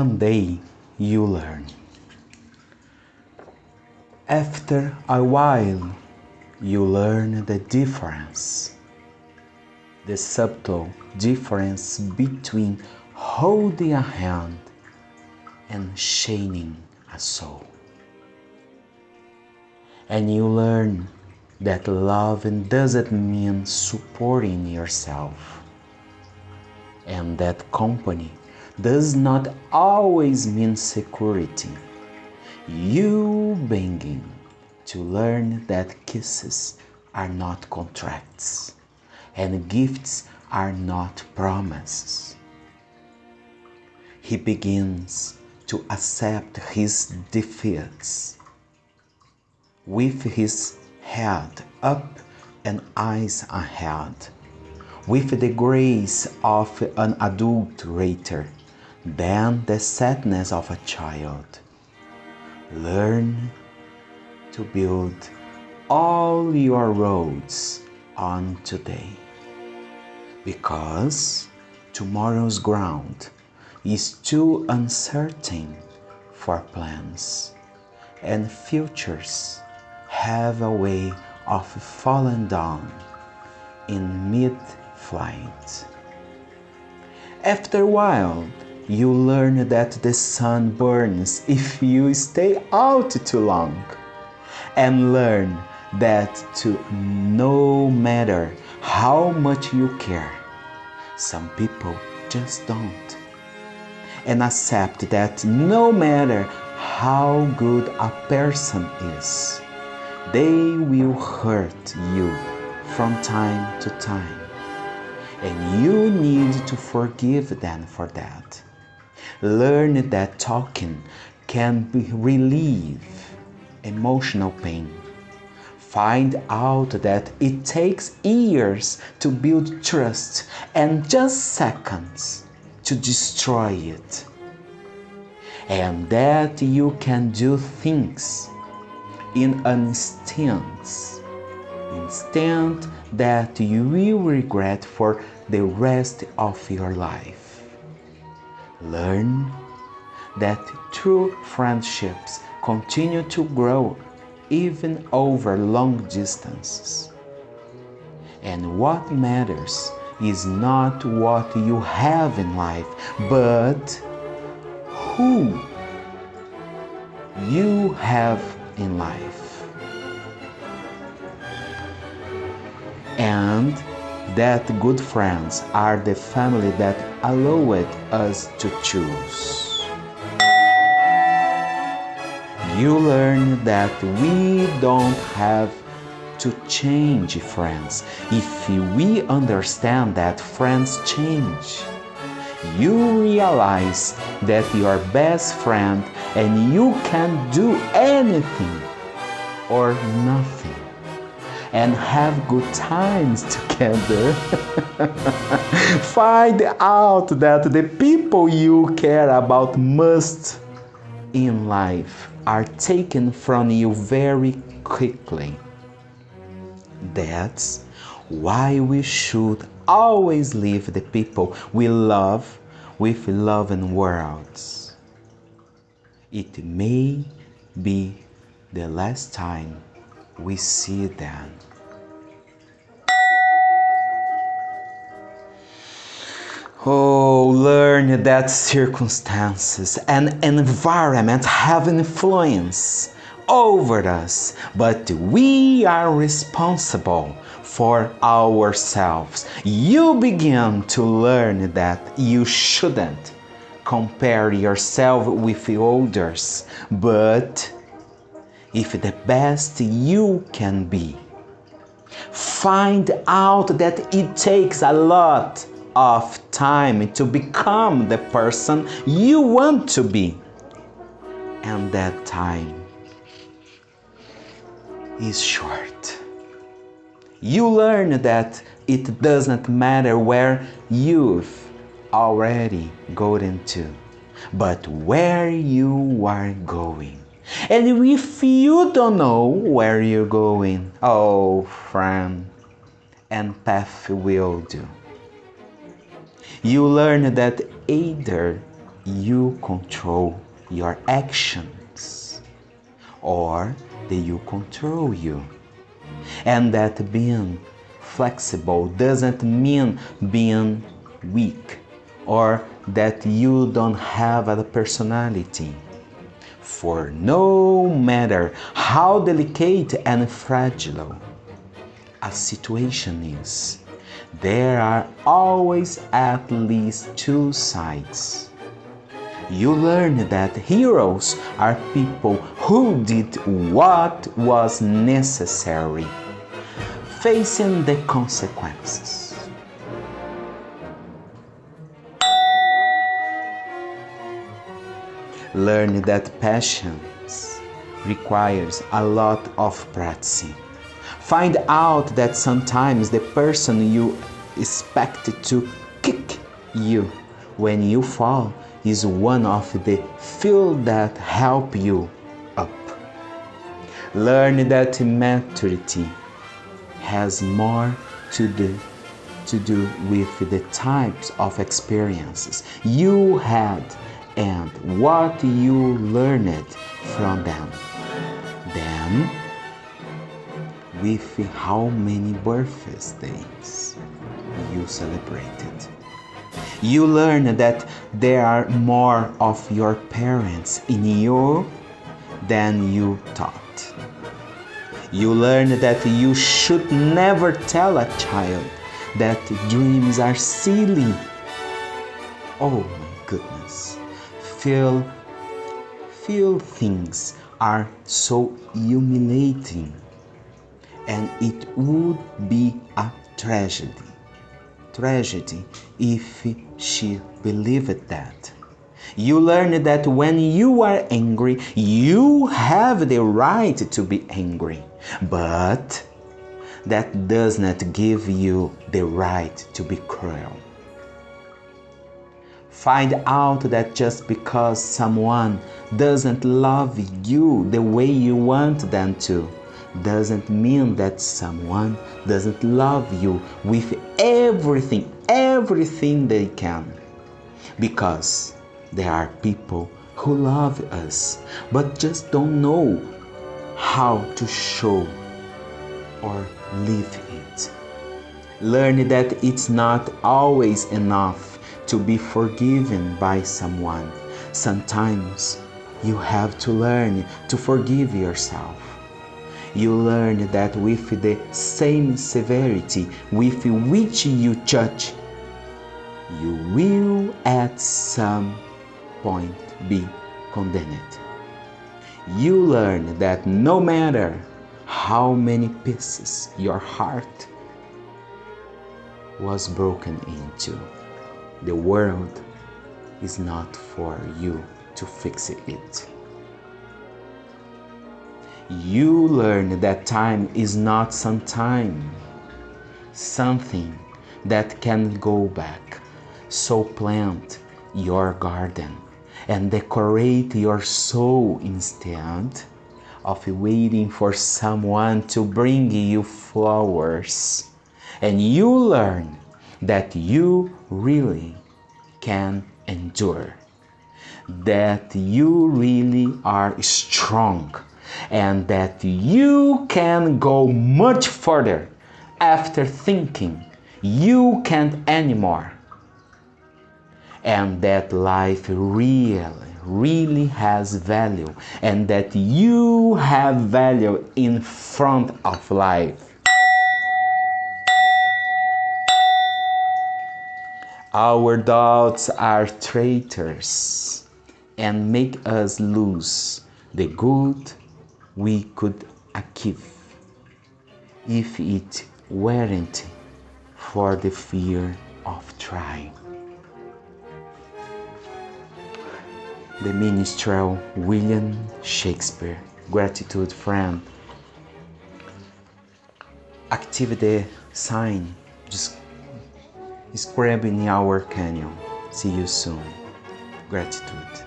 one day you learn. After a while, you learn the difference, the subtle difference between holding a hand and shining a soul. And you learn that loving doesn't mean supporting yourself, and that company does not always mean security. You begin to learn that kisses are not contracts and gifts are not promises. He begins to accept his defeats with his head up and eyes ahead, with the grace of an adult rather than the sadness of a child. Learn to build all your roads on today, because tomorrow's ground is too uncertain for plans, and futures have a way of falling down in mid-flight. After a while, you learn that the sun burns if you stay out too long, and learn that no matter how much you care, some people just don't. And accept that no matter how good a person is, they will hurt you from time to time, and you need to forgive them for that. Learn that talking can relieve emotional pain. Find out that it takes years to build trust and just seconds to destroy it, and that you can do things in an instant that you will regret for the rest of your life. Learn that true friendships continue to grow even over long distances. And what matters is not what you have in life, but who you have in life. And that good friends are the family that allowed us to choose. You learn that we don't have to change friends if we understand that friends change. You realize that your best friend and you can do anything or nothing and have good times together. Find out that the people you care about most in life are taken from you very quickly. That's why we should always leave the people we love with loving words. It may be the last time we see them. Oh, learn that circumstances and environment have influence over us, but we are responsible for ourselves. You begin to learn that you shouldn't compare yourself with others, but if the best you can be. Find out that it takes a lot of time to become the person you want to be, and that time is short. You learn that it doesn't matter where you've already gotten to, but where you are going. And if you don't know where you're going, oh friend, and path will do. You learn that either you control your actions or that you control you. And that being flexible doesn't mean being weak or that you don't have a personality. For no matter how delicate and fragile a situation is, there are always at least two sides. You learn that heroes are people who did what was necessary, facing the consequences. Learn that patience requires a lot of practicing. Find out that sometimes the person you expect to kick you when you fall is one of the few that help you up. Learn that maturity has more to do with the types of experiences you had and what you learned from them than with how many birthdays you celebrated. You learn that there are more of your parents in you than you thought. You learn that you should never tell a child that dreams are silly. Oh my goodness. Few things are so humiliating, and it would be a tragedy if she believed that. You learn that when you are angry, you have the right to be angry, but that does not give you the right to be cruel. Find out that just because someone doesn't love you the way you want them to, doesn't mean that someone doesn't love you with everything they can. Because there are people who love us, but just don't know how to show or live it. Learn that it's not always enough to be forgiven by someone. Sometimes you have to learn to forgive yourself. You learn that with the same severity with which you judge, you will at some point be condemned. You learn that no matter how many pieces your heart was broken into, the world is not for you to fix it. You learn that time is not something that can go back. So plant your garden and decorate your soul instead of waiting for someone to bring you flowers. And you learn that you really can endure, that you really are strong, and that you can go much further after thinking you can't anymore, and that life really has value, and that you have value in front of life. Our doubts are traitors and make us lose the good we could achieve if it weren't for the fear of trying. The Minstrel, William Shakespeare. Gratitude, friend. Activate the sign. Just scrap in our canyon. See you soon. Gratitude.